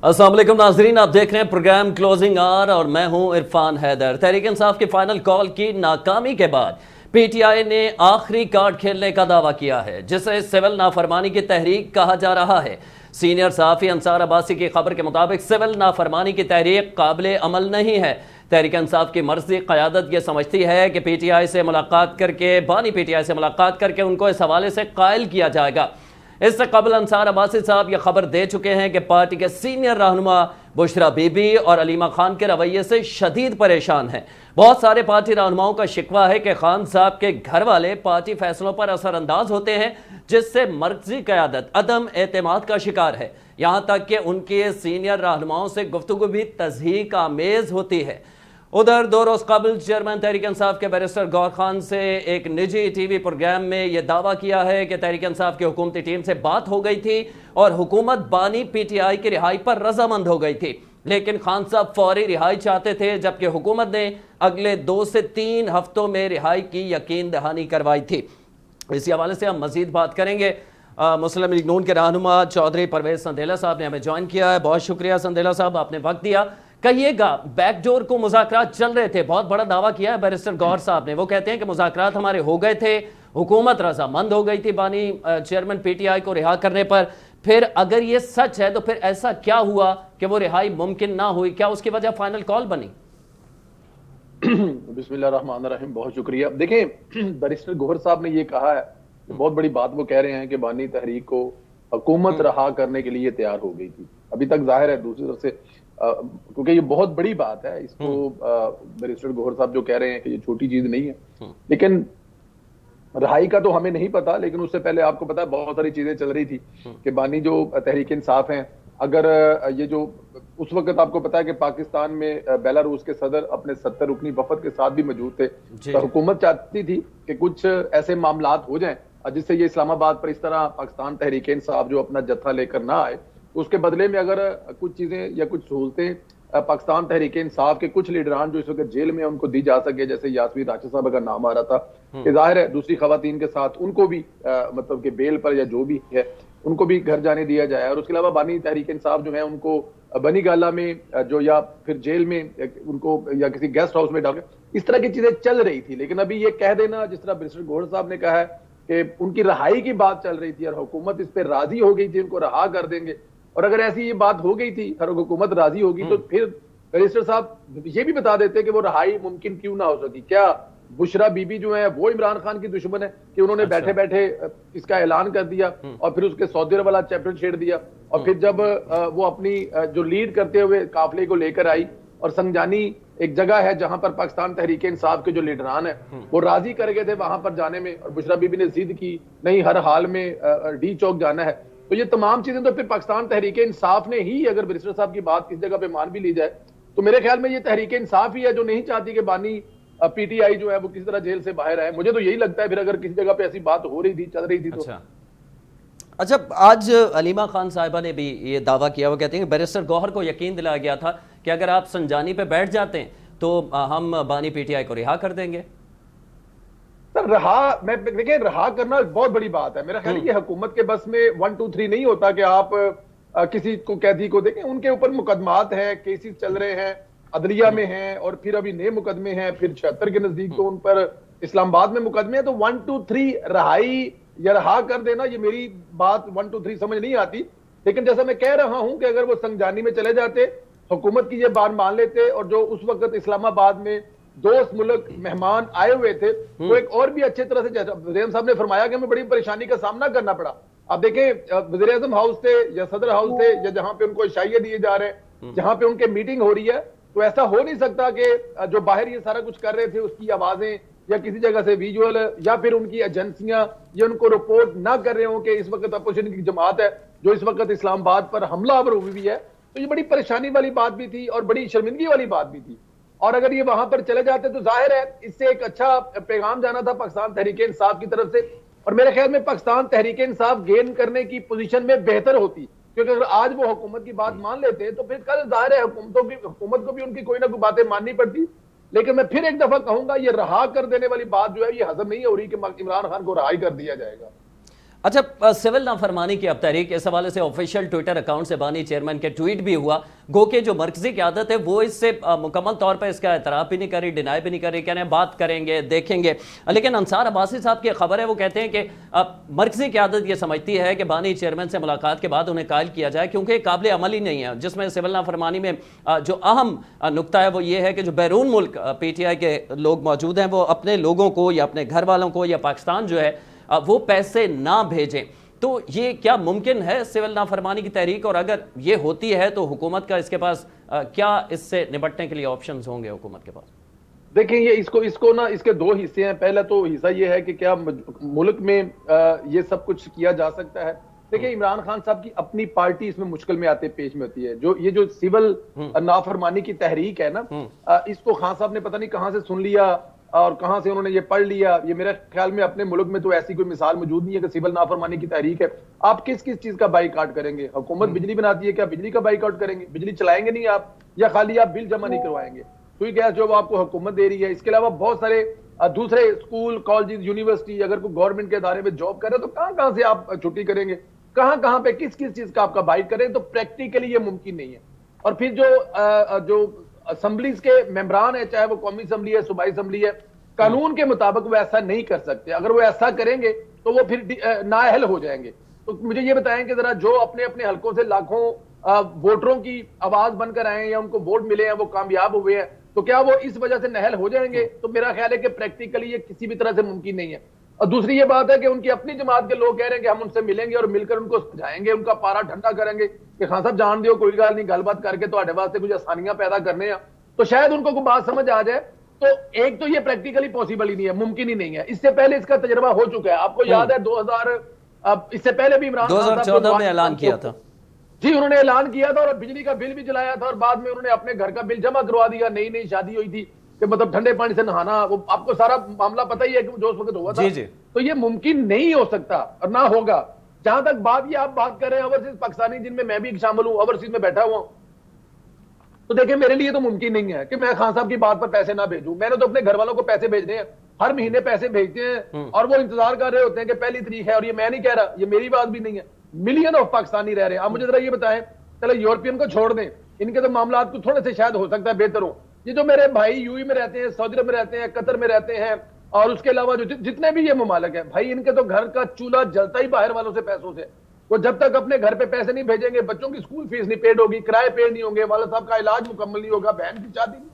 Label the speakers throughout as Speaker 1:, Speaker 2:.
Speaker 1: अस्सलाम वालेकुम नाजरीन, आप देख रहे हैं प्रोग्राम क्लोजिंग आवर और मैं हूं इरफान हैदर। तहरीक इंसाफ की फाइनल कॉल की नाकामी के बाद पीटीआई ने आखिरी कार्ड खेलने का दावा किया है, जिसे सिविल नाफरमानी की तहरीक कहा जा रहा है। सीनियर सहाफ़ी अंसार अब्बासी की खबर के मुताबिक सिविल नाफरमानी की तहरीक काबिल अमल नहीं है। तहरीक इंसाफ की मर्जी क़यादत यह समझती है कि पीटीआई से मुलाकात करके बानी पीटीआई से मुलाकात करके उनको इस हवाले से कायल किया जाएगा। इससे कबल अंसार अब्बासी साहब यह खबर दे चुके हैं कि पार्टी के सीनियर रहनुमा बुशरा बीबी और अलीमा खान के रवैये से शदीद परेशान हैं। बहुत सारे पार्टी रहनुमाओं का शिकवा है कि खान साहब के घर वाले पार्टी फैसलों पर असरअंदाज होते हैं, जिससे मर्कजी क़यादत अदम एतमाद का शिकार है। यहाँ तक कि उनके सीनियर रहनुमाओं से गुफ्तगू भी तज़हीक आमेज होती है। उधर 2 रोज़ कबल चेयरमैन तहरीक इंसाफ के बैरिस्टर गौर खान से एक निजी टीवी प्रोग्राम में यह दावा किया है कि तहरीक इंसाफ की हुकूमती टीम से बात हो गई थी और हुकूमत बानी पीटीआई की रिहाई पर रजामंद हो गई थी, लेकिन खान साहब फौरी रिहाई चाहते थे, जबकि हुकूमत ने अगले 2 से 3 हफ्तों में रिहाई की यकीन दहानी करवाई थी। इसी हवाले से हम मजीद बात करेंगे। मुस्लिम लीग नून के रहनुमा चौधरी परवेज संदेला साहब ने हमें ज्वाइन किया है। बहुत शुक्रिया संदेला साहब, आपने वक्त दिया। कहिएगा, बैकडोर को मुज़ाकरात चल रहे थे, बहुत बड़ा दावा किया है बैरिस्टर गौर साहब ने। वो कहते हैं कि मुज़ाकरात हमारे हो गए थे, हुकूमत रजामंद हो गई थी बानी चेयरमैन पीटीआई को रिहा करने पर। फिर अगर ये सच है तो फिर ऐसा क्या हुआ कि वो रिहाई मुमकिन ना हुई? क्या उसकी वजह फाइनल कॉल बनी?
Speaker 2: बिस्मिल्लाहिर्रहमानिर्रहीम, बहुत शुक्रिया। देखें, बैरिस्टर गौहर साहब ने ये कहा है, बहुत बड़ी बात वो कह रहे हैं कि बानी तहरीक को हुकूमत रहा करने के लिए तैयार हो गई थी। अभी तक जाहिर है दूसरी तरफ से क्योंकि ये बहुत बड़ी बात है, इसको बैरिस्टर गौहर साहब जो कह रहे हैं कि ये छोटी चीज नहीं है, लेकिन रहाई का तो हमें नहीं पता। लेकिन उससे पहले आपको पता है बहुत सारी चीजें चल रही थी कि बानी जो तहरीक इंसाफ हैं, अगर ये जो उस वक्त आपको पता है कि पाकिस्तान में बेलारूस के सदर अपने 70 रुकनी वफद के साथ भी मौजूद थे, तो हुकूमत चाहती थी कि कुछ ऐसे मामलात हो जाएं जिससे ये इस्लामाबाद पर इस तरह पाकिस्तान तहरीक इंसाफ जो अपना जत्था लेकर ना आए। उसके बदले में अगर कुछ चीजें या कुछ सहूलतें पाकिस्तान तहरीक इंसाफ के कुछ लीडरान जो इस वक्त जेल में उनको दी जा सके, जैसे यासमीन राशि साहब का नाम आ रहा था, कि जाहिर है दूसरी खवातीन के साथ उनको भी मतलब कि बेल पर या जो भी है उनको भी घर जाने दिया जाए। और उसके अलावा बानी तहरीक इंसाफ जो है उनको बनी गाला में जो या फिर जेल में उनको या किसी गेस्ट हाउस में डाल, इस तरह की चीजें चल रही थी। लेकिन अभी ये कह देना, जिस तरह बैरिस्टर गौहर साहब ने कहा है कि उनकी रहाई की बात चल रही थी और हुकूमत इस पर राजी हो गई थी, उनको रहा कर देंगे, और अगर ऐसी ये बात हो गई थी और हुकूमत राजी होगी तो फिर बैरिस्टर साहब ये भी बता देते कि वो रहाई मुमकिन क्यों ना हो सकी। क्या बुशरा बीबी जो है वो इमरान खान की दुश्मन है कि उन्होंने बैठे बैठे इसका ऐलान कर दिया और फिर उसके सऊदी अरब वाला चैप्टर छेड़ दिया, और फिर जब वो अपनी जो लीड करते हुए काफिले को लेकर आई और संजानी एक जगह है जहां पर पाकिस्तान तहरीक इंसाफ के जो लीडरान है वो राजी कर गए थे वहां पर जाने में, और बुशरा बीबी ने जिद की नहीं हर हाल में डी चौक जाना है, तो ये तमाम चीजें तो फिर पाकिस्तान तहरीक इंसाफ ने ही, अगर बैरिस्टर साहब की बात किस जगह पे मान भी ली जाए, तो मेरे ख्याल में ये तहरीक इंसाफ ही है जो नहीं चाहती कि बानी पीटीआई जो है वो किसी तरह जेल से बाहर आए। मुझे तो यही लगता है, फिर अगर किसी जगह पे ऐसी बात हो रही थी, चल रही थी तो।
Speaker 1: अच्छा, आज अलीमा खान साहिबा ने भी ये दावा किया, वो कहते हैं कि बैरिस्टर गौहर को यकीन दिलाया गया था कि अगर आप संजानी पे बैठ जाते हैं तो हम बानी पीटीआई को रिहा कर देंगे।
Speaker 2: देखिए, रहा करना बहुत बड़ी बात है। मेरा ख्याल है कि हुकूमत के बस में 1 2 3 नहीं होता कि आप किसी को कैदी को देखें। उनके ऊपर मुकदमात हैं, केसेस चल रहे हैं, अदलिया में हैं, और फिर अभी नए मुकदमे हैं, फिर 76 के नजदीक तो उन पर इस्लामाबाद में मुकदमे हैं। तो 1 2 3 रहाई या रहा कर देना, ये मेरी बात 1 2 3 समझ नहीं आती। लेकिन जैसा मैं कह रहा हूं कि अगर वो संजानी में चले जाते, हुकूमत की ये बात मान लेते, और जो उस वक्त इस्लामाबाद में दोस्त मुल्क मेहमान आए हुए थे वो एक और भी अच्छे तरह से, वज़ीर साहब ने फरमाया कि हमें बड़ी परेशानी का सामना करना पड़ा। अब देखें, वज़ीर आज़म हाउस थे या सदर हाउस थे या जहां पे उनको इशाइये दिए जा रहे हैं, जहां पे उनके मीटिंग हो रही है, तो ऐसा हो नहीं सकता कि जो बाहर ये सारा कुछ कर रहे थे उसकी आवाजें या किसी जगह से विजुअल या फिर उनकी एजेंसियां ये उनको रिपोर्ट ना कर रहे हो कि इस वक्त अपोजिशन की जमात है जो इस वक्त इस्लामाबाद पर हमलावर हुई भी है। तो ये बड़ी परेशानी वाली बात भी थी और बड़ी शर्मिंदगी वाली बात भी थी। और अगर ये वहां पर चले जाते तो जाहिर है इससे एक अच्छा पैगाम जाना था पाकिस्तान तहरीक इंसाफ की तरफ से, और मेरे ख्याल में पाकिस्तान तहरीक इंसाफ गेन करने की पोजीशन में बेहतर होती, क्योंकि अगर आज वो हुकूमत की बात मान लेते तो फिर कल जाहिर है हुकूमत को भी उनकी कोई ना कोई बातें माननी पड़ती। लेकिन मैं फिर एक दफा कहूंगा, ये रहा कर देने वाली बात जो है ये हजम नहीं हो रही कि इमरान खान को रहाई कर दिया जाएगा।
Speaker 1: अच्छा, सिविल नाफरमानी की अब तहरीक, इस हवाले से ऑफिशियल ट्विटर अकाउंट से बानी चेयरमैन के ट्वीट भी हुआ। गो के जो मरकजी क़यादत है वो इससे मुकम्मल तौर पर इसका एतराफ़ भी नहीं कर रही, डिनाई भी नहीं कर रही, कहने बात करेंगे देखेंगे। लेकिन अंसार अब्बासी साहब की खबर है, वो कहते हैं कि मरकजी क़यादत ये समझती है कि बानी चेयरमैन से मुलाकात के बाद उन्हें कायल किया जाए, क्योंकि काबिल अमल ही नहीं है। जिसमें सिविल नाफरमानी में जो अहम नुकता है वो ये है कि जो बैरून मुल्क PTI के लोग मौजूद हैं वो अपने लोगों को या अपने घर वालों को या पाकिस्तान जो है वो पैसे ना भेजें। तो ये क्या मुमकिन है सिविल नाफरमानी की तहरीक? और अगर ये होती है तो हुकूमत का इसके पास क्या इससे निपटने के लिए ऑप्शंस होंगे हुकूमत के पास?
Speaker 2: देखिए, ये इसको ना, इसके दो हिस्से हैं। पहला तो हिस्सा ये है कि क्या मुल्क में ये सब कुछ किया जा सकता है। देखिए, इमरान खान साहब की अपनी पार्टी इसमें मुश्किल में आते पेश में होती है। जो सिविल नाफरमानी की तहरीक है ना, इसको खान साहब ने पता नहीं कहां से सुन लिया और कहां से उन्होंने ये पढ़ लिया। ये मेरे ख्याल में अपने मुल्क में तो ऐसी कोई मिसाल मौजूद नहीं है कि सिविल नाफरमानी की तहरीक है। आप किस किस चीज का बाइकाट करेंगे? हुकूमत बिजली बनाती है, क्या बिजली का बाइकाट करेंगे? बिजली चलाएंगे नहीं आप, या खाली आप बिल जमा नहीं करवाएंगे? सुई गैस जो आपको हुकूमत दे रही है, इसके अलावा बहुत सारे दूसरे स्कूल, कॉलेज, यूनिवर्सिटी, अगर कोई गवर्नमेंट के इदारे में जॉब कर रहे हैं तो कहां कहां से आप छुट्टी करेंगे? कहां कहां पे किस किस चीज का आपका बाइट करें? तो प्रैक्टिकली ये मुमकिन नहीं है। और फिर जो असम्बलीज के मेंबरान है, चाहे वो कौमी असम्बली है, सूबाई असम्बली है, कानून के मुताबिक वो ऐसा नहीं कर सकते। अगर वो ऐसा करेंगे तो वो फिर नाअहल हो जाएंगे। तो मुझे ये बताएं कि जरा जो अपने अपने हलकों से लाखों वोटरों की आवाज बनकर आए हैं या उनको वोट मिले हैं, वो कामयाब हुए हैं, तो क्या वो इस वजह से नाअहल हो जाएंगे? तो मेरा ख्याल है कि प्रैक्टिकली ये किसी भी तरह से मुमकिन नहीं है। और दूसरी ये बात है कि उनकी अपनी जमात के लोग कह रहे हैं कि हम उनसे मिलेंगे और मिलकर उनको समझाएंगे, उनका पारा ठंडा करेंगे कि खान साहब जान दियो, कोई गल नहीं, गलबात करके तो वास्ते कुछ आसानियां पैदा करने हैं। तो शायद उनको कोई बात समझ आ जाए। तो एक तो ये प्रैक्टिकली पॉसिबल ही नहीं है, मुमकिन ही नहीं है। इससे पहले इसका तजर्बा हो चुका है, आपको याद है 2000, इससे पहले भी इमरान
Speaker 1: 2014 में ऐलान किया था
Speaker 2: जी, उन्होंने ऐलान किया था और बिजली का बिल भी जलाया था और बाद में उन्होंने अपने घर का बिल जमा करवा दिया। नई नई शादी हुई थी कि मतलब ठंडे पानी से नहाना, वो आपको सारा मामला पता ही है कि जो उस वक्त हुआ था। तो ये मुमकिन नहीं हो सकता और ना होगा। जहां तक बात ये आप बात कर रहे हैं ओवरसीज पाकिस्तानी, जिनमें मैं भी शामिल हूं, ओवरसीज में बैठा हुआ हूं, तो देखिए मेरे लिए तो मुमकिन नहीं है कि मैं खान साहब की बात पर पैसे ना भेजूं। मैंने तो अपने घर वालों को पैसे भेजने हैं, हर महीने पैसे भेजते हैं और वो इंतजार कर रहे होते हैं कि पहली तारीख है। और ये मैं नहीं कह रहा, ये मेरी बात भी नहीं है, मिलियन ऑफ पाकिस्तानी रह रहे हैं। आप मुझे जरा ये बताएं, चलो यूरोपियन को छोड़ दें, इनके तो मामला को थोड़े से शायद हो सकता है बेहतर हो। ये जो मेरे भाई यूएई में रहते हैं, सऊदी अरब में रहते हैं, कतर में रहते हैं और उसके अलावा जो जितने भी ये ममालिक है, भाई इनके तो घर का चूल्हा जलता ही बाहर वालों से पैसों से। वो जब तक अपने घर पे पैसे नहीं भेजेंगे, बच्चों की स्कूल फीस नहीं पेड होगी, किराए पेड नहीं होंगे, वाला साहब का इलाज मुकम्मल नहीं होगा, बहन की शादी नहीं,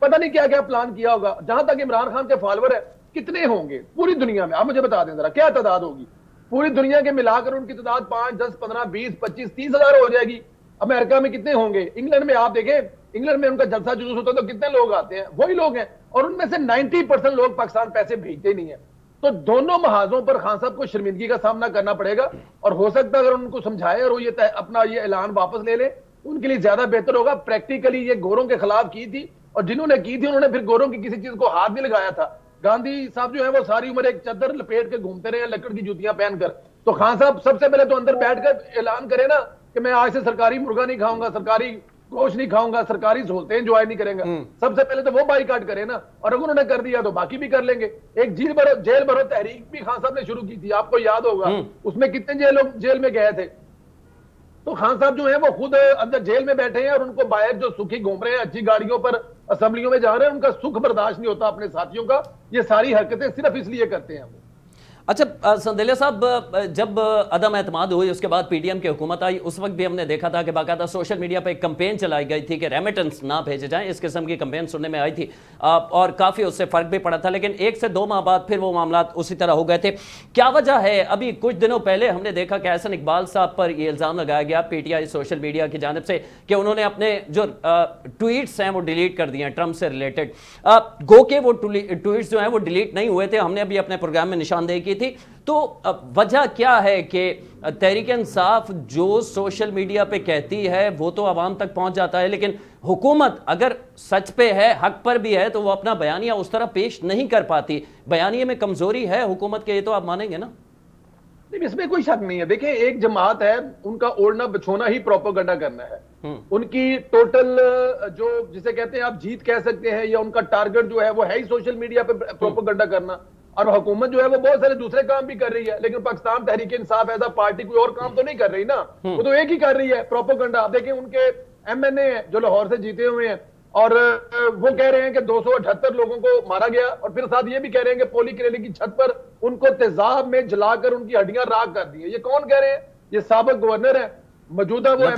Speaker 2: पता नहीं क्या क्या प्लान किया होगा। जहां तक इमरान खान के फॉलोअर है, कितने होंगे पूरी दुनिया में? आप मुझे बता दें जरा, क्या तादाद होगी पूरी दुनिया के मिलाकर? उनकी तादाद 5, 10, 15, 20, 25, 30 हजार हो जाएगी। अमेरिका में कितने होंगे? इंग्लैंड में आप देखें, इंग्लैंड में उनका जलसा जुलूस होता है तो कितने लोग आते हैं? वही लोग हैं और उनमें से 90% लोग पाकिस्तान पैसे भेजते ही नहीं है। तो दोनों महाजों पर खान साहब को शर्मिंदगी का सामना करना पड़ेगा और हो सकता है अगर उनको समझाए और वो ये अपना ये ऐलान वापस ले ले, उनके लिए ज्यादा बेहतर होगा। प्रैक्टिकली ये गोरों के खिलाफ की थी और जिन्होंने की थी उन्होंने फिर गोरों की किसी चीज को हाथ नहीं लगाया था। गांधी साहब जो है वो सारी उम्र एक चादर लपेट के घूमते रहे, लकड़ की जूतियां पहनकर। तो खान साहब सबसे पहले तो अंदर बैठकर ऐलान करें ना कि मैं आज से सरकारी मुर्गा नहीं खाऊंगा, सरकारी गोश्त नहीं खाऊंगा, सरकारी सहूलतें एंजॉय नहीं करेंगे। सबसे पहले तो वो बाइकाट करे ना, और अगर उन्होंने कर दिया तो बाकी भी कर लेंगे। एक जेल भरो तहरीक भी खान साहब ने शुरू की थी, आपको याद होगा, उसमें कितने लोग जेल में गए थे। तो खान साहब जो है वो खुद अंदर जेल में बैठे हैं और उनको बाहर जो सुखी घूम रहे हैं, अच्छी गाड़ियों पर असेंबलियों में जा रहे हैं, उनका सुख बर्दाश्त नहीं होता अपने साथियों का। ये सारी हरकतें सिर्फ इसलिए करते हैं वो।
Speaker 1: अच्छा संदेला साहब, जब अदम एतमाद हुई उसके बाद PTM की हुकूमत आई, उस वक्त भी हमने देखा था कि बाकायदा सोशल मीडिया पे एक कैंपेन चलाई गई थी कि रेमिटेंस ना भेजे जाएं, इस किस्म की कैंपेन सुनने में आई थी और काफ़ी उससे फ़र्क भी पड़ा था। लेकिन 1 से 2 माह बाद फिर वो मामला उसी तरह हो गए थे। क्या वजह है? अभी कुछ दिनों पहले हमने देखा कि एहसन इकबाल साहब पर यह इल्ज़ाम लगाया गया PTI सोशल मीडिया की जानिब से कि उन्होंने अपने जो ट्वीट्स हैं वो डिलीट कर दिए हैं ट्रंप से रिलेटेड। गो के वो ट्वीट्स जो हैं वो डिलीट नहीं हुए थे, हमने अभी अपने प्रोग्राम में निशानदेही की थी। तो वजह क्या है कि तहरीक इंसाफ जो सोशल मीडिया पे कहती है वो तो आवाम तक पहुंच जाता है, लेकिन हुकूमत अगर सच पे है, हक पर भी है, तो वो अपना बयानिया उस तरह पेश नहीं कर पाती? बयानिए में कमजोरी है हुकूमत के, ये तो आप मानेंगे ना?
Speaker 2: इसमें कोई शक नहीं है। देखिए, एक जमात है, उनका ओढ़ना बिछोना ही प्रोपेगेंडा करना है। उनकी टोटल जो जिसे कहते हैं आप जीत कह सकते हैं, या उनका टारगेट जो है वो है ही सोशल मीडिया पे प्रोपेगेंडा करना। और हुकूमत जो है वो बहुत सारे दूसरे काम भी कर रही है, लेकिन Pakistan Tehreek Insaf as a party कोई और काम तो नहीं कर रही ना, वो तो एक ही कर रही है, प्रोपोगंडा। आप देखें उनके एमएनए हैं जो लाहौर से जीते हुए हैं, और वो कह रहे हैं कि 278 लोगों को मारा गया, और फिर साथ ये भी कह रहे हैं कि पोली करेली की छत पर उनको तेजाब में जलाकर उनकी हड्डियां राख कर दी है। ये कौन कह रहे हैं? ये साबिक गवर्नर है, मौजूदा वो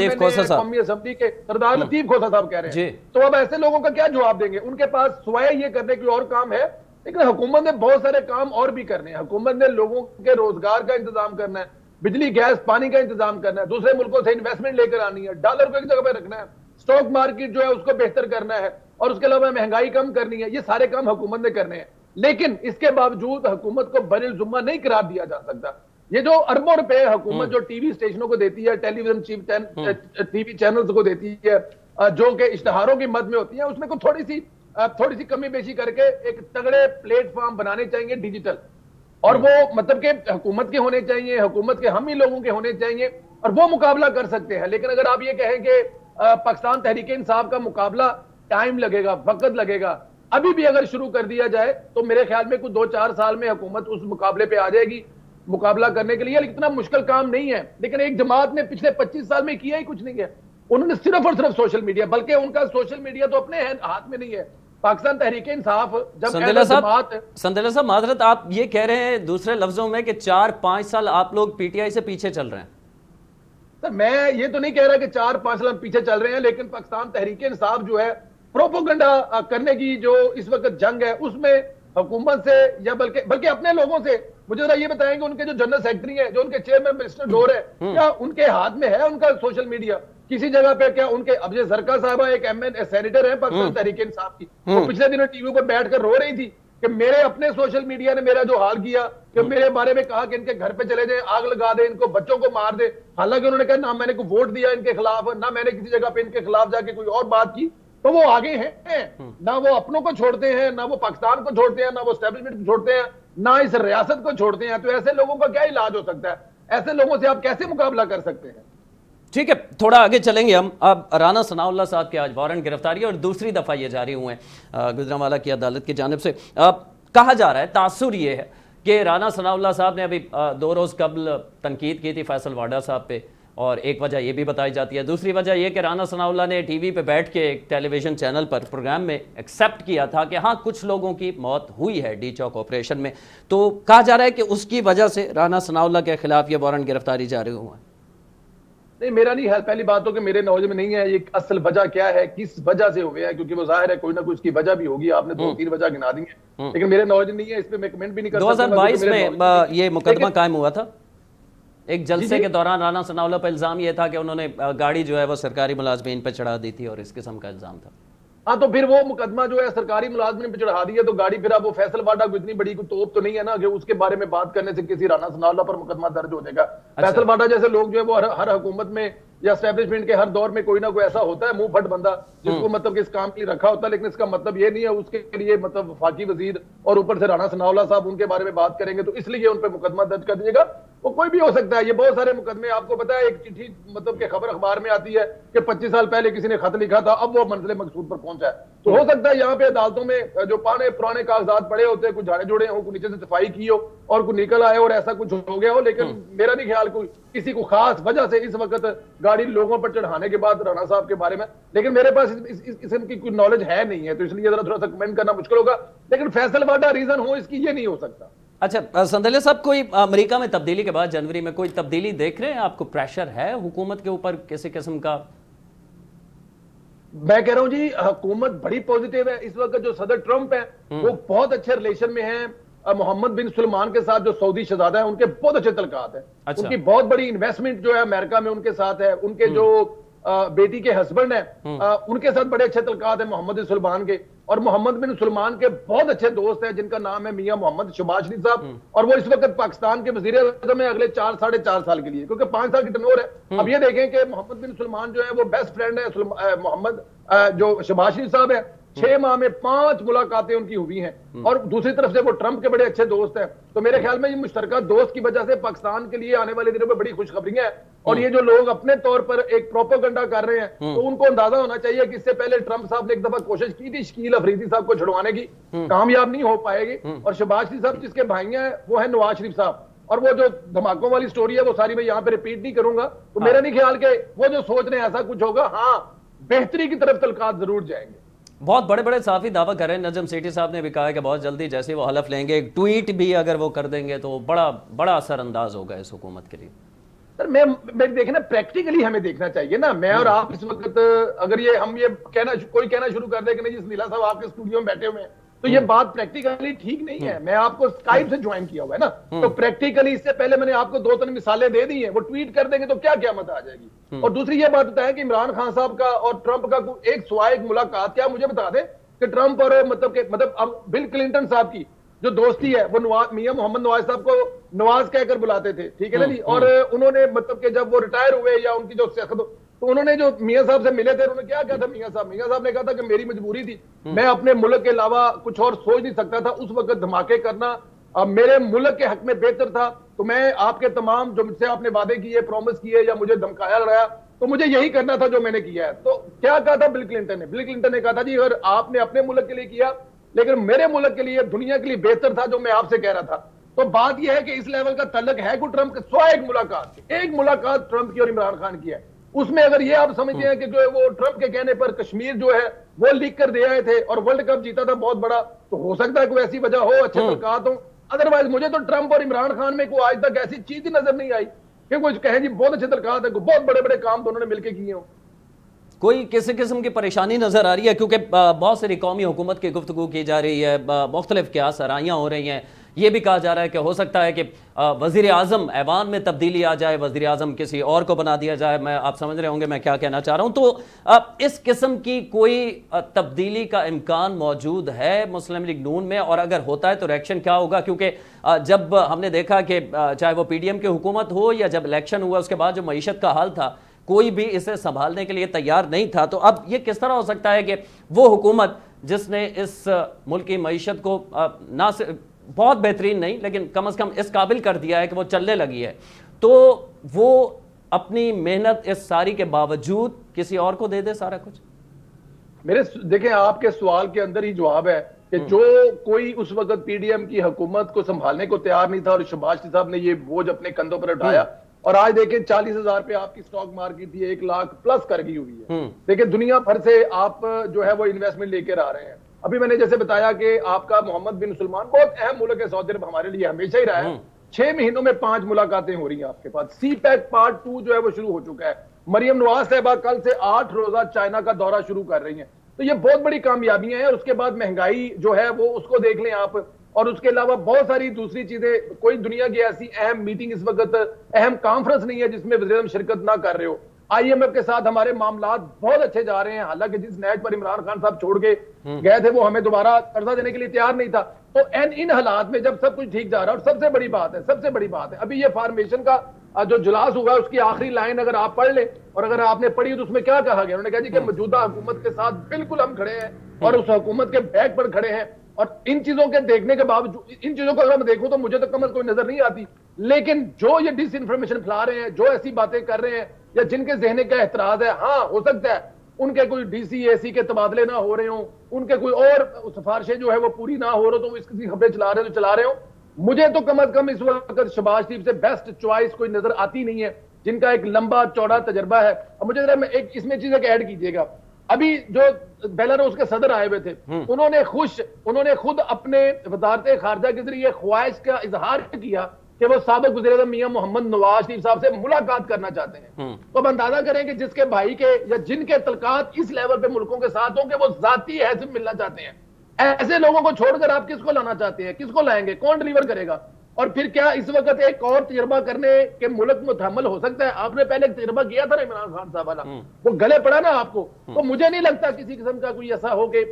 Speaker 2: कौमी असेंबली के सरदार लतीफ खोसा साहब कह रहे हैं। तो अब ऐसे लोगों का क्या जवाब देंगे? उनके पास सिवाय ये करने की और काम है, लेकिन हुकूमत ने बहुत सारे काम और भी करने हैं। हुकूमत ने लोगों के रोजगार का इंतजाम करना है, बिजली गैस पानी का इंतजाम करना है, दूसरे मुल्कों से इन्वेस्टमेंट लेकर आनी है, डॉलर को एक जगह पर रखना है, स्टॉक मार्केट जो है उसको बेहतर करना है, और उसके अलावा महंगाई कम करनी है। ये सारे काम हुकूमत ने करने हैं, लेकिन इसके बावजूद हुकूमत को बरिल जुम्मा नहीं करार दिया जा सकता। ये जो अरबों रुपए हुकूमत जो टीवी स्टेशनों को देती है, टेलीविजन टीवी चैनल्स को देती है, जो कि इश्तहारों की मद में होती है, उसमें को थोड़ी सी कमी बेशी करके एक तगड़े प्लेटफॉर्म बनाने चाहिए डिजिटल, और वो मतलब के हुकूमत के होने चाहिए, हुकूमत के हम ही लोगों के होने चाहिए, और वो मुकाबला कर सकते हैं। लेकिन अगर आप ये कहें कि पाकिस्तान तहरीक इंसाफ का मुकाबला टाइम लगेगा, वक्त लगेगा, अभी भी अगर शुरू कर दिया जाए तो मेरे ख्याल में कुछ 2-4 साल में हुकूमत उस मुकाबले पे आ जाएगी मुकाबला करने के लिए। इतना मुश्किल काम नहीं है, लेकिन एक जमात ने पिछले 25 साल में किया ही कुछ नहीं है। उन्होंने सिर्फ और सिर्फ सोशल मीडिया, बल्कि उनका सोशल मीडिया तो अपने हाथ में नहीं है। पाकिस्तान तहरीक इंसाफ जब
Speaker 1: संदेला साहब माजरत, आप ये कह रहे हैं दूसरे लफ्जों में कि 4-5 साल आप लोग पीटीआई से पीछे चल रहे हैं?
Speaker 2: सर मैं ये तो नहीं कह रहा कि 4-5 साल पीछे चल रहे हैं, लेकिन पाकिस्तान तहरीक इंसाफ जो है प्रोपोगंडा करने की जो इस वक्त जंग है, उसमें हुकूमत से या बल्कि अपने लोगों से, मुझे जरा ये बताएंगे उनके जो जनरल सेक्रेटरी है, जो उनके चेयरमैन मिनिस्टर डोर है, क्या उनके हाथ में है उनका सोशल मीडिया किसी जगह पे? क्या उनके अब ये सरकार साहबा एक सेनेटर है पाकिस्तान तहरीक इंसाफ की, वो पिछले दिनों टीवी पर बैठकर रो रही थी कि मेरे अपने सोशल मीडिया ने मेरा जो हाल किया, कि मेरे बारे में कहा कि इनके घर पे चले जाए, आग लगा दे, इनको बच्चों को मार दे। हालांकि उन्होंने कहा ना मैंने को वोट दिया इनके खिलाफ, ना मैंने किसी जगह पे इनके खिलाफ जाके कोई और बात की। तो वो आगे हैं, ना वो अपनों को छोड़ते हैं, ना वो पाकिस्तान को छोड़ते हैं, ना वो एस्टेब्लिशमेंट को छोड़ते हैं, ना इस रियासत को छोड़ते हैं। तो ऐसे लोगों का क्या इलाज हो सकता है? ऐसे लोगों से आप कैसे मुकाबला कर सकते हैं?
Speaker 1: ठीक है, थोड़ा आगे चलेंगे हम। अब राना सनाउल्लाह साहब के आज वारंट गिरफ्तारी और दूसरी दफा ये जारी हुए हैं गुजरांवाला की अदालत की जानिब से। कहा जा रहा है, तासुर ये है कि राना सनाउल्लाह साहब ने अभी 2 रोज कबल तनकीद की थी फैसल वाडा साहब पे, और एक वजह यह भी बताई जाती है। दूसरी वजह यह कि राना सनाउल्लाह ने टीवी पे बैठ के एक टेलीविजन चैनल पर प्रोग्राम में एक्सेप्ट किया था कि हाँ कुछ लोगों की मौत हुई है डी चौक ऑपरेशन में। तो कहा जा रहा है कि उसकी वजह से राना सनाउल्लाह के खिलाफ ये वारंट गिरफ्तारी जारी हुआ है।
Speaker 2: नहीं, मेरा नहीं है। पहली बात तो कि मेरे नॉलेज में नहीं है ये असल वजह क्या है, किस वजह से हो गया है, क्योंकि वो जाहिर है कोई ना कोई उसकी वजह भी होगी। आपने 2-3 वजह गिना दी है, लेकिन मेरे नॉलेज नहीं है, इस पे मैं कमेंट भी नहीं कर सकता।
Speaker 1: 2022 में ये मुकदमा कायम हुआ था। एक जलसे के दौरान राना सनाउल्लाह पर इल्जाम यह था कि उन्होंने गाड़ी जो है वो सरकारी मुलाजमीन पर चढ़ा दी थी, और इस किस्म का इल्जाम था।
Speaker 2: हाँ, तो फिर वो मुकदमा जो है सरकारी मुलाजमिन पे चढ़ा दिया, तो गाड़ी फिर अब वो फैसल वाडा को इतनी बड़ी कोई तोप तो नहीं है ना कि उसके बारे में बात करने से किसी राना सनाउल्लाह पर मुकदमा दर्ज हो जाएगा। फैसल वाडा जैसे लोग जो है वो हर हुकूमत में या एस्टेब्लिशमेंट के हर दौर में कोई ना कोई ऐसा होता है मुंह फट बंदा जिसको मतलब कि इस काम के लिए रखा होता है, लेकिन इसका मतलब ये नहीं है उसके लिए मतलब वफाकी वजीर और ऊपर से राना सनाउल्लाह साहब उनके बारे में बात करेंगे तो इसलिए उन पर मुकदमा दर्ज कर दीजिएगा। वो कोई भी हो सकता है, ये बहुत सारे मुकदमे। आपको पता है एक चिट्ठी मतलब कि खबर अखबार में आती है कि 25 साल पहले किसी ने खत लिखा था, अब वो मंजिल मकसूद पर पहुंचा है। तो हो सकता है यहाँ पे अदालतों में जो पुराने कागजात पड़े होते हैं, कुछ झाड़े जोड़े हो, कुछ नीचे से सफाई की हो और कुछ निकल आए और ऐसा कुछ हो गया हो, लेकिन मेरा नहीं ख्याल कोई किसी को खास वजह से इस वक्त गाड़ी लोगों पर चढ़ाने के बाद राना साहब के बारे में, लेकिन मेरे पास इस किस्म की कोई नॉलेज है नहीं है, तो इसलिए जरा थोड़ा सा कमेंट करना मुश्किल होगा। लेकिन फैसल वाडा रीजन हो इसकी ये नहीं हो सकता।
Speaker 1: अच्छा संदेला साहब, कोई अमेरिका में तब्दीली के बाद जनवरी में कोई तब्दीली देख रहे हैं? आपको प्रेशर है हुकूमत के ऊपर किसी किस्म का?
Speaker 2: मैं कह रहा हूं जी, हुकूमत बड़ी पॉजिटिव है इस वक्त। जो सदर ट्रंप है वो बहुत अच्छे रिलेशन में है मोहम्मद बिन सलमान के साथ, जो सऊदी शहजादा है, उनके बहुत अच्छे तल्लुकात है। अच्छा। उनकी बहुत बड़ी इन्वेस्टमेंट जो है अमेरिका में उनके साथ है। उनके जो बेटी के हस्बैंड है उनके साथ बड़े अच्छे तल्लुकात है मोहम्मद बिन सलमान के। और मोहम्मद बिन सलमान के बहुत अच्छे दोस्त हैं जिनका नाम है मियां मोहम्मद शहबाज शरीफ साहब, और वो इस वक्त पाकिस्तान के वजीर आज़म है अगले 4-4.5 साल के लिए, क्योंकि 5 साल की टर्नओवर है। अब ये देखें कि मोहम्मद बिन सलमान जो है वो बेस्ट फ्रेंड है मोहम्मद जो शहबाज शरीफ साहब है। 6 माह में 5 मुलाकातें उनकी हुई हैं और दूसरी तरफ से वो ट्रंप के बड़े अच्छे दोस्त हैं। तो मेरे ख्याल में ये मुश्तरका दोस्त की वजह से पाकिस्तान के लिए आने वाले दिनों में बड़ी खुशखबरी है। और ये जो लोग अपने तौर पर एक प्रोपेगेंडा कर रहे हैं तो उनको अंदाजा होना चाहिए कि इससे पहले ट्रंप साहब ने एक दफा कोशिश की थी शकील अफरीदी साहब को छुड़वाने की, कामयाब नहीं हो पाएगी। और शहबाज शरीफ साहब जिसके भाई हैं वो है नवाज शरीफ साहब। और वो जो धमाकों वाली स्टोरी है वो सारी मैं यहाँ पे रिपीट नहीं करूंगा। तो मेरा नहीं ख्याल कि वो जो सोच रहे हैं ऐसा कुछ होगा। हाँ, बेहतरी की तरफ तलकात जरूर जाएंगे।
Speaker 1: बहुत बड़े बड़े साफी दावा कर रहे हैं। नजम सेठी साहब ने भी कहा है कि बहुत जल्दी जैसे वो हलफ लेंगे, एक ट्वीट भी अगर वो कर देंगे तो बड़ा बड़ा असरअंदाज होगा इस हुकूमत के लिए।
Speaker 2: सर मैं देखे ना, प्रैक्टिकली हमें देखना चाहिए ना। मैं और आप इस वक्त अगर ये हम ये कोई कहना शुरू कर दे कि नहीं जिस नीला साहब आपके स्टूडियो में बैठे हुए हैं, तो ये बात प्रैक्टिकली ठीक नहीं है। मैं आपको स्काइप से ज्वाइन किया हुआ है ना, तो प्रैक्टिकली इससे पहले मैंने आपको 2-3 मिसालें दे दी हैं। वो ट्वीट कर देंगे तो क्या क़यामत आ जाएगी। और दूसरी ये बात है कि इमरान खान साहब का और ट्रंप का एक मुलाकात, क्या मुझे बता दें कि ट्रंप और मतलब अब बिल क्लिंटन साहब की जो दोस्ती है वो मियां मोहम्मद नवाज साहब को नवाज कहकर बुलाते थे, ठीक है ना जी। और उन्होंने मतलब कि जब वो रिटायर हुए या उनकी जो तो उन्होंने जो मियां साहब से मिले थे उन्होंने क्या कहा था, मियां साहब ने कहा था कि मेरी मजबूरी थी, मैं अपने मुल्क के अलावा कुछ और सोच नहीं सकता था। उस वक्त धमाके करना मेरे मुल्क के हक में बेहतर था। तो मैं आपके तमाम जो मुझसे आपने वादे किए, प्रॉमिस किए या मुझे धमकाया रहा, तो मुझे यही करना था जो मैंने किया है। तो क्या कहा था बिल क्लिंटन ने कहा था जी अगर आपने अपने मुल्क के लिए किया लेकिन मेरे मुल्क के लिए, दुनिया के लिए बेहतर था जो मैं आपसे कह रहा था। तो बात यह है कि इस लेवल का तल्लक है को ट्रंप के एक मुलाकात ट्रंप की और इमरान खान की है। उसमें अगर ये आप समझते हैं कि जो है वो ट्रंप के कहने पर कश्मीर जो है वो लिख कर दे आए थे और वर्ल्ड कप जीता था बहुत बड़ा, तो हो सकता है कोई ऐसी वजह हो, अच्छे तल्कात हो। अदरवाइज मुझे तो ट्रंप और इमरान खान में कोई आज तक ऐसी चीज नजर नहीं आई कि कुछ कहे जी बहुत अच्छे तल्कात है, बहुत बड़े बड़े काम दोनों ने मिलकर किए हों।
Speaker 1: कोई किसी किस्म की परेशानी नजर आ रही है? क्योंकि बहुत सारी कौमी हुकूमत की गुफ्तगू की जा रही है, मुख्तलिफ क़यास आराइयाँ हो रही हैं। ये भी कहा जा रहा है कि हो सकता है कि वज़ीर आज़म ऐवान में तब्दीली आ जाए, वज़ीर आज़म किसी और को बना दिया जाए। मैं आप समझ रहे होंगे मैं क्या कहना चाह रहा हूँ। तो इस किस्म की कोई तब्दीली का इम्कान मौजूद है मुस्लिम लीग नून में, और अगर होता है तो रिएक्शन क्या होगा? क्योंकि जब हमने देखा कि चाहे वो PDM की हुकूमत हो या जब इलेक्शन हुआ उसके बाद जो मईशत का हाल था, कोई भी इसे संभालने के लिए तैयार नहीं था। तो अब ये किस तरह हो सकता है कि वो हुकूमत जिसने इस मुल्क की मईशत को ना सिर्फ बहुत बेहतरीन नहीं लेकिन कम से कम इस काबिल कर दिया है कि वो चलने लगी है, तो वो अपनी मेहनत इस सारी के बावजूद किसी और को दे दे सारा कुछ?
Speaker 2: मेरे देखें आपके सवाल के अंदर ही जवाब है कि जो कोई उस वक्त PDM की हुकूमत को संभालने को तैयार नहीं था और शहबाज शरीफ साहब ने ये बोझ अपने कंधों पर उठाया और आज देखें 40,000 पे आपकी स्टॉक मार्केट थी 1 लाख प्लस कर गई हुई है। देखिए दुनिया भर से आप जो है वो इन्वेस्टमेंट लेकर आ रहे हैं। अभी मैंने जैसे बताया कि आपका मोहम्मद बिन सुलमान बहुत अहम मुल्क है, सऊदी अरब हमारे लिए हमेशा ही रहा है। 6 महीनों में 5 मुलाकातें हो रही हैं आपके पास। CPEC पार्ट 2 जो है वो शुरू हो चुका है। मरियम नवाज साहबा कल से 8 रोजा चाइना का दौरा शुरू कर रही हैं। तो ये बहुत बड़ी कामयाबियां हैं। और उसके बाद महंगाई जो है वो उसको देख लें आप, और उसके अलावा बहुत सारी दूसरी चीजें। कोई दुनिया की ऐसी अहम मीटिंग इस वक्त, अहम कॉन्फ्रेंस नहीं है जिसमें वज़ीर-ए-आज़म शिरकत ना कर रहे हो। IMF के साथ हमारे मामलात बहुत अच्छे जा रहे हैं। हालांकि जिस नेट पर इमरान खान साहब छोड़ के गए थे वो हमें दोबारा कर्जा देने के लिए तैयार नहीं था। तो इन हालात में जब सब कुछ ठीक जा रहा है, और सबसे बड़ी बात है अभी ये फॉर्मेशन का जो जुलास हुआ है उसकी आखिरी लाइन अगर आप पढ़ लें, और अगर आपने पढ़ी तो उसमें क्या कहा गया, उन्होंने कहा जी कि मौजूदा हुकूमत के साथ बिल्कुल हम खड़े हैं और उस हुकूमत के बैक पर खड़े हैं। और इन चीजों के देखने के बावजूद, इन चीजों को अगर मैं देखूं तो मुझे तो कमल कोई नजर नहीं आती। लेकिन जो ये डिसइंफॉर्मेशन फैला रहे हैं, जो ऐसी बातें कर रहे हैं, या जिनके जहन का एतराज है, हाँ हो सकता है उनके कोई DC AC के तबादले ना हो रहे हों, उनके कोई और सिफारिशें जो है वो पूरी ना हो रही, तो वो इसकी खबरें चला रहे हो। मुझे तो कम अज कम इस वक्त शहबाज शरीफ से बेस्ट चॉइस कोई नजर आती नहीं है, जिनका एक लंबा चौड़ा तजर्बा है। अब मुझे जरा एक इसमें चीज ऐड कीजिएगा। अभी जो बेलारूस के सदर आए हुए थे, उन्होंने खुद अपने वजारत खारजा के जरिए ख्वाहिश का इजहार किया कि वो साबिक वज़ीर-ए-आज़म मियां मोहम्मद नवाज शरीफ साहब से मुलाकात करना चाहते हैं। तो अब अंदाजा करें कि जिसके भाई के या जिनके तल्कात इस लेवल पे मुल्कों के साथ हों कि वो जाती हैसियत मिलना चाहते हैं, ऐसे लोगों को छोड़कर आप किसको लाना चाहते हैं? किसको लाएंगे? कौन डिलीवर करेगा? और फिर क्या इस वक्त एक और तजर्बा करने के मुल्क मुतहम्मल हो सकता है? आपने पहले एक तजर्बा किया था ना इमरान खान साहब वाला, वो गले पड़ा ना आपको। तो मुझे नहीं लगता किसी किस्म का कोई ऐसा हो कि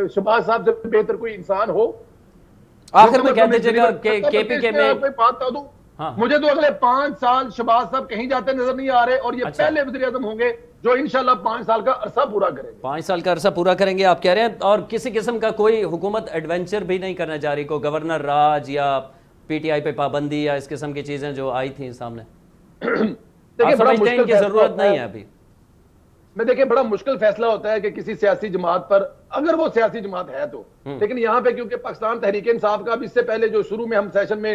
Speaker 2: शहबाज साहब से बेहतर कोई इंसान हो।
Speaker 1: आखिर में कह दीजिएगा कि KPK में
Speaker 2: कोई बात बता दूं, मुझे तो अगले 5 साल शहबाज साहब कहीं जाते नजर नहीं आ रहे, और ये पहले वज़ीर-ए-आज़म होंगे जो इंशाल्लाह 5 साल का अरसा पूरा करेंगे।
Speaker 1: 5 साल का अरसा पूरा करेंगे आप कह रहे हैं, और किसी किस्म का कोई हुकूमत एडवेंचर भी नहीं करना चाह रही, को गवर्नर राज या पीटीआई पे पाबंदी या इस किस्म की चीजें जो आई थी सामने, आप समझते हैं इनकी जरूरत नहीं है अभी?
Speaker 2: मैं देखिए, बड़ा मुश्किल फैसला होता है कि किसी सियासी जमात पर, अगर वो सियासी जमात है तो, लेकिन यहाँ पे क्योंकि पाकिस्तान तहरीक इंसाफ का अब इससे पहले जो शुरू में हम सेशन में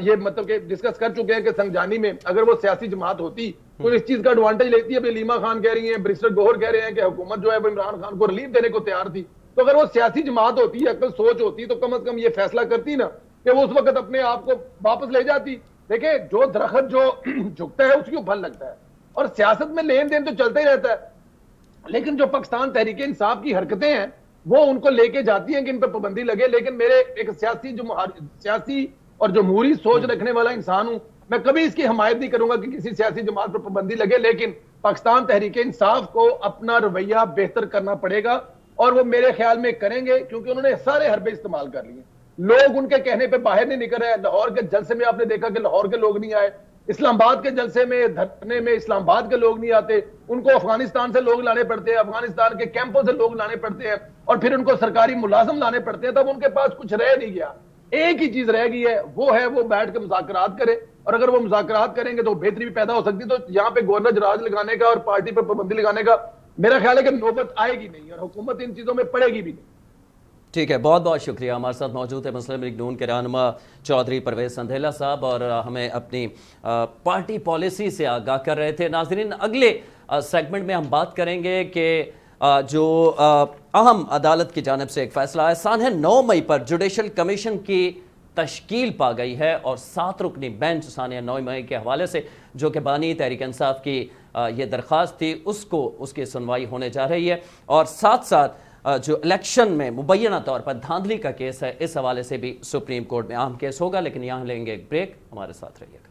Speaker 2: ये मतलब कि डिस्कस कर चुके हैं कि संगजानी में अगर वो सियासी जमात होती तो इस चीज का एडवांटेज लेती है। अभी लीमा खान कह रही है, बैरिस्टर गौहर कह रहे हैं कि हुकूमत जो है वो इमरान खान को रिलीफ देने को तैयार थी। तो अगर वो सियासी जमात होती, अकल सोच होती, तो कम से कम ये फैसला करती ना कि वो उस वक्त अपने आप को वापस ले जाती। देखिए, जो दरख्त जो झुकता है उसके फल लगता है, और सियासत में लेन देन तो चलता ही रहता है, लेकिन जो पाकिस्तान तहरीक इंसाफ की हरकतें हैं वो उनको लेके जाती हैं कि इन पर पाबंदी लगे। लेकिन मेरे एक सियासी और जमहूरी सोच रखने वाला इंसान हूं, मैं कभी इसकी हमायत नहीं करूंगा कि किसी सियासी जमात पर पाबंदी लगे, लेकिन पाकिस्तान तहरीक इंसाफ को अपना रवैया बेहतर करना पड़ेगा, और वो मेरे ख्याल में करेंगे, क्योंकि उन्होंने सारे हरबे इस्तेमाल कर लिए। लोग उनके कहने पे बाहर नहीं निकल रहे। लाहौर के जलसे में आपने देखा कि लाहौर के लोग नहीं आए, इस्लामाबाद के जलसे में धरने में इस्लामाबाद के लोग नहीं आते, उनको अफगानिस्तान से लोग लाने पड़ते हैं, अफगानिस्तान के कैंपों से लोग लाने पड़ते हैं, और फिर उनको सरकारी मुलाजिम लाने पड़ते हैं। तब उनके पास कुछ रह नहीं गया। एक ही चीज रह गई है, वो है वो बैठ के मुज़ाकरात करें, और अगर वो मुज़ाकरात करेंगे तो बेहतरी भी पैदा हो सकती है। तो यहाँ पे गवर्नर राज लगाने का और पार्टी पर पाबंदी लगाने का मेरा ख्याल है कि नौबत आएगी नहीं, और हुकूमत इन चीजों में पड़ेगी भी नहीं।
Speaker 1: ठीक है, बहुत बहुत शुक्रिया। हमारे साथ मौजूद है मुस्लिम लीग नून के रहनुमा चौधरी परवेज संधेला साहब, और हमें अपनी पार्टी पॉलिसी से आगाह कर रहे थे। नाजरीन, अगले सेगमेंट में हम बात करेंगे कि जो अहम अदालत की जानिब से एक फैसला है, सानह 9 मई पर जुडिशल कमीशन की तश्कील पा गई है, और 7 रुकनी बेंच सानह 9 मई के हवाले से जो कि बानी तहरीक इंसाफ की ये दरख्वास्त थी उसको उसकी सुनवाई होने जा रही है, और साथ साथ जो इलेक्शन में मुबैना तौर पर धांधली का केस है, इस हवाले से भी सुप्रीम कोर्ट में अहम केस होगा। लेकिन यहाँ लेंगे एक ब्रेक, हमारे साथ रहिएगा।